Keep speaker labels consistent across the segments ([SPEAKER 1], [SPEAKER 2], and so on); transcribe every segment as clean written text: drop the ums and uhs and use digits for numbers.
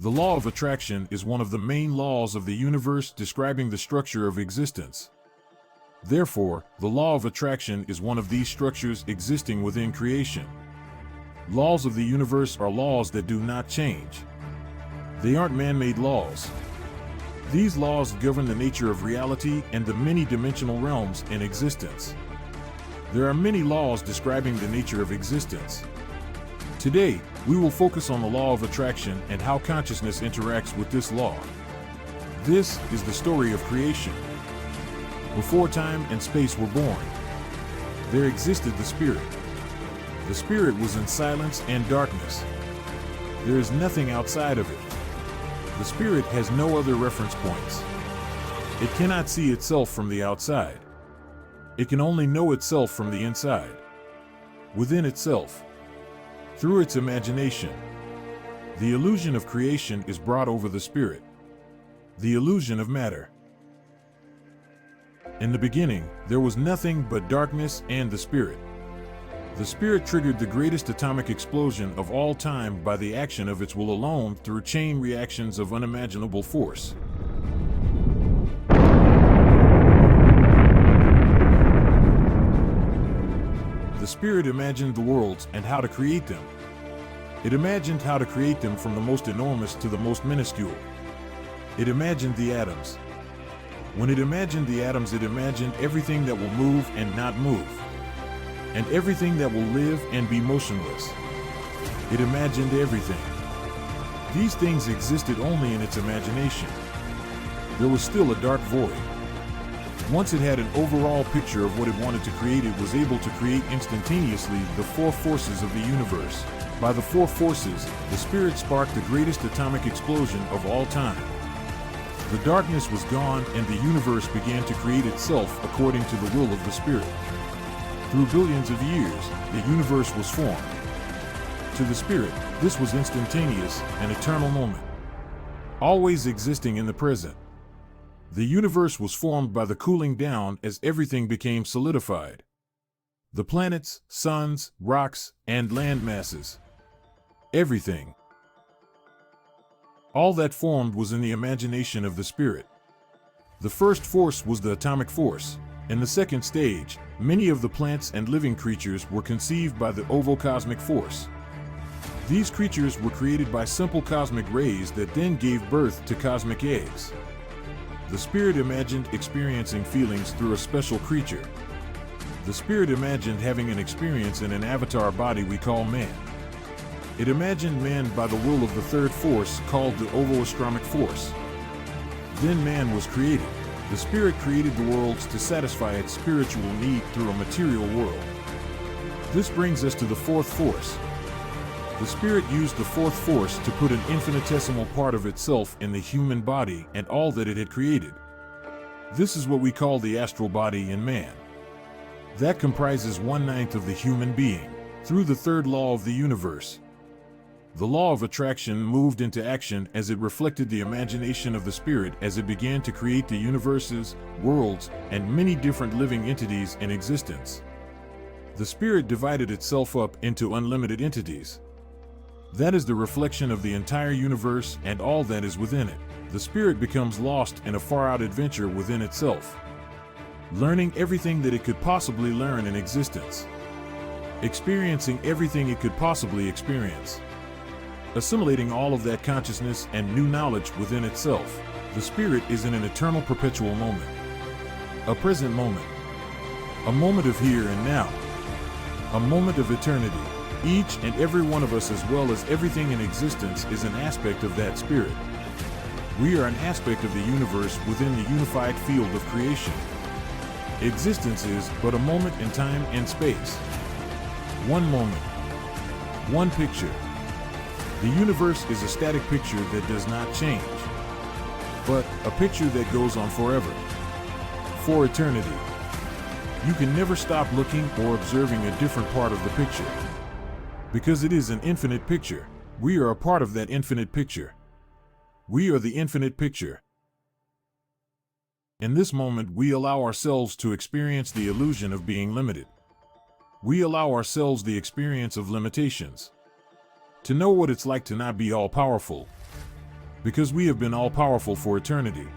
[SPEAKER 1] The law of attraction is one of the main laws of the universe describing the structure of existence. Therefore, the law of attraction is one of these structures existing within creation. Laws of the universe are laws that do not change. They aren't man-made laws. These laws govern the nature of reality and the many-dimensional realms in existence. There are many laws describing the nature of existence. Today, we will focus on the law of attraction and how consciousness interacts with this law. This is the story of creation. Before time and space were born, there existed the Spirit. The Spirit was in silence and darkness. There is nothing outside of it. The Spirit has no other reference points. It cannot see itself from the outside. It can only know itself from the inside, within itself, through its imagination. The illusion of creation is brought over the Spirit, the illusion of matter. In the beginning, there was nothing but darkness and the Spirit. The Spirit triggered the greatest atomic explosion of all time by the action of its will alone through chain reactions of unimaginable force. The Spirit imagined the worlds and how to create them. It imagined how to create them from the most enormous to the most minuscule. It imagined the atoms. When it imagined the atoms, it imagined everything that will move and not move, and everything that will live and be motionless. It imagined everything. These things existed only in its imagination. There was still a dark void. Once it had an overall picture of what it wanted to create, it was able to create instantaneously the four forces of the universe. By the four forces, the Spirit sparked the greatest atomic explosion of all time. The darkness was gone and the universe began to create itself according to the will of the Spirit. Through billions of years, the universe was formed. To the Spirit, this was instantaneous, an eternal moment, always existing in the present. The universe was formed by the cooling down as everything became solidified. The planets, suns, rocks, and land masses. Everything. All that formed was in the imagination of the Spirit. The first force was the atomic force. In the second stage, many of the plants and living creatures were conceived by the ovocosmic force. These creatures were created by simple cosmic rays that then gave birth to cosmic eggs. The Spirit imagined experiencing feelings through a special creature. The Spirit imagined having an experience in an avatar body we call man. It imagined man by the will of the third force called the ovoastromic force. Then man was created. The Spirit created the worlds to satisfy its spiritual need through a material world. This brings us to the fourth force. The Spirit used the fourth force to put an infinitesimal part of itself in the human body and all that it had created. This is what we call the astral body in man. That comprises 1/9 of the human being. Through the third law of the universe, the law of attraction moved into action as it reflected the imagination of the Spirit as it began to create the universes, worlds, and many different living entities in existence. The Spirit divided itself up into unlimited entities. That is the reflection of the entire universe and all that is within it. The Spirit becomes lost in a far-out adventure within itself, learning everything that it could possibly learn in existence, experiencing everything it could possibly experience, assimilating all of that consciousness and new knowledge within itself. The Spirit is in an eternal perpetual moment, a present moment, a moment of here and now, a moment of eternity. Each and every one of us, as well as everything in existence, is an aspect of that Spirit. We are an aspect of the universe within the unified field of creation. Existence is but a moment in time and space. One moment, one picture. The universe is a static picture that does not change, but a picture that goes on forever, for eternity. You can never stop looking or observing a different part of the picture, because it is an infinite picture. We are a part of that infinite picture. We are the infinite picture. In this moment, we allow ourselves to experience the illusion of being limited. We allow ourselves the experience of limitations. To know what it's like to not be all-powerful. because we have been all-powerful for eternity.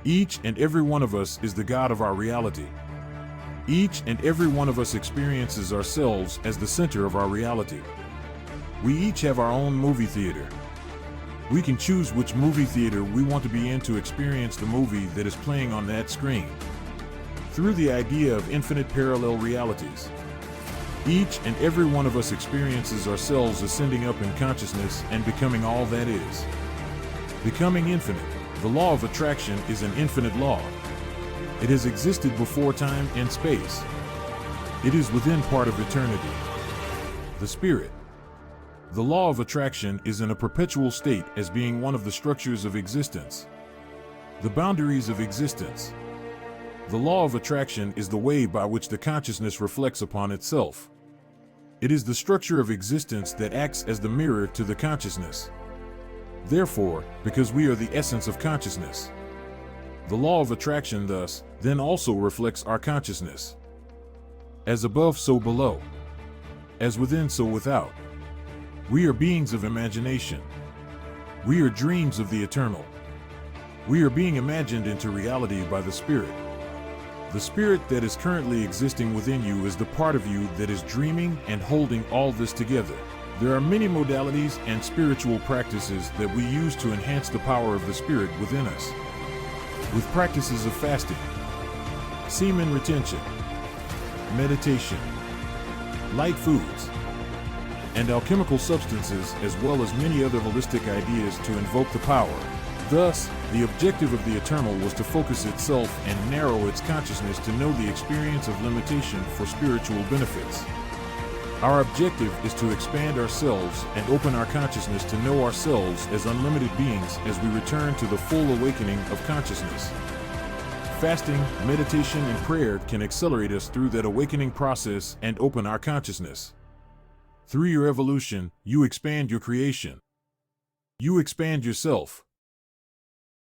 [SPEAKER 1] Each and every one of us is the God of our reality. Each and every one of us experiences ourselves as the center of our reality. We each have our own movie theater. We can choose which movie theater we want to be in to experience the movie that is playing on that screen. Through the idea of infinite parallel realities, each and every one of us experiences ourselves ascending up in consciousness and becoming all that is. Becoming infinite. The law of attraction is an infinite law. It has existed before time and space. It is within part of eternity. The Spirit. The law of attraction is in a perpetual state as being one of the structures of existence. The boundaries of existence. The law of attraction is the way by which the consciousness reflects upon itself. It is the structure of existence that acts as the mirror to the consciousness. Therefore, because we are the essence of consciousness, the law of attraction thus, then also reflects our consciousness. As above, so below. As within, so without. We are beings of imagination. We are dreams of the eternal. We are being imagined into reality by the Spirit. The Spirit that is currently existing within you is the part of you that is dreaming and holding all this together. There are many modalities and spiritual practices that we use to enhance the power of the Spirit within us. With practices of fasting, semen retention, meditation, light foods, and alchemical substances, as well as many other holistic ideas to invoke the power. Thus, the objective of the Eternal was to focus itself and narrow its consciousness to know the experience of limitation for spiritual benefits. Our objective is to expand ourselves and open our consciousness to know ourselves as unlimited beings as we return to the full awakening of consciousness. Fasting, meditation, and prayer can accelerate us through that awakening process and open our consciousness. Through your evolution, you expand your creation. You expand yourself.